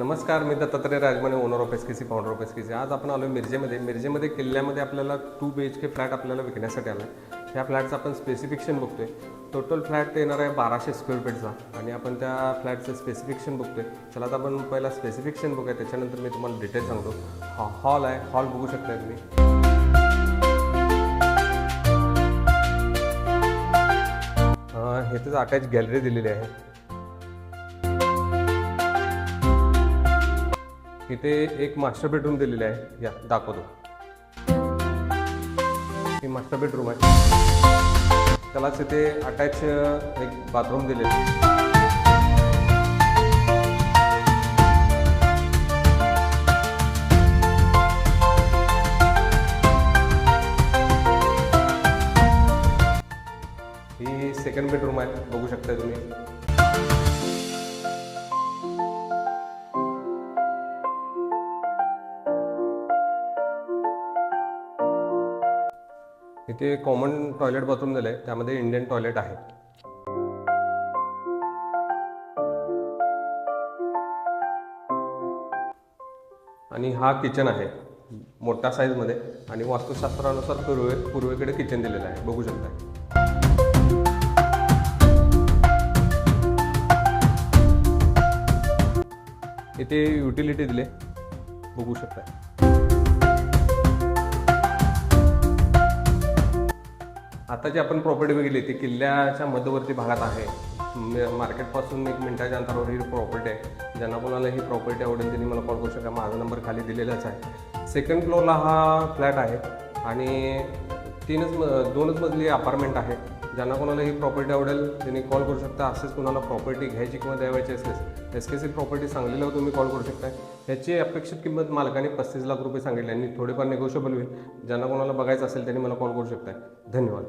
नमस्कार, मी Dattatray Rajmane, owner of SKC, founder of SKC. आज आपण आलो मिरजेमध्ये किल्ल्यामध्ये आपल्याला 2 BHK फ्लॅट आपल्याला विकण्यासाठी आला आहे. ह्या फ्लॅटचं आपण स्पेसिफिकेशन बघतोय. टोटल फ्लॅट येणार आहे 1200 स्क्वेअर फीटचा आणि आपण त्या फ्लॅटचं स्पेसिफिकेशन बघतोय. चला आता आपण पहिला स्पेसिफिकेशन बघूया, त्याच्यानंतर मी तुम्हाला डिटेल सांगतो. हॉल आहे, हॉल बघू शकता तुम्ही. इथेच अटॅच गॅलरी दिलेली आहे. इथे एक मास्टर बेडरूम दिलेले आहे, या दाखवतो. ही मास्टर बेडरूम आहे, त्यालाच इथे अटॅच एक बाथरूम दिलेलं आहे. ही सेकंड बेडरूम आहे, बघू शकता तुम्ही. इथे कॉमन टॉयलेट बाथरूम दिलं आहे, त्यामध्ये इंडियन टॉयलेट आहे. आणि हा किचन आहे मोठ्या साईजमध्ये आणि वास्तुशास्त्रानुसार पूर्वेकडे किचन दिलेलं आहे, बघू शकता. इथे युटिलिटी दिले, बघू शकता. आता जी आपण प्रॉपर्टी बघितली ती किल्ल्याच्या मध्यवर्ती भागात आहे. मार्केटपासून 1 मिनिटाच्या अंतरावर ही प्रॉपर्टी आहे. ज्यांना कोणाला ही प्रॉपर्टी आवडेल त्यांनी मला कॉल करू शकता. माझा नंबर खाली दिलेलाच आहे. सेकंड फ्लोअरला हा फ्लॅट आहे आणि 2च मजली अपार्टमेंट आहे. ज्यांना कोणाला ही प्रॉपर्टी आवडेल त्यांनी कॉल करू शकता. असेच कोणाला प्रॉपर्टी घ्यायची किंवा द्यावायची असेल एसकेसी प्रॉपर्टी सांगलीला तुम्ही कॉल करू शकता. ह्याची अपेक्षित किंमत मालकाने 35 लाख रुपये सांगितली आणि थोडेफार निगोशिएबल होईल. ज्यांना कोणाला बघायचं असेल त्यांनी मला कॉल करू शकता. धन्यवाद.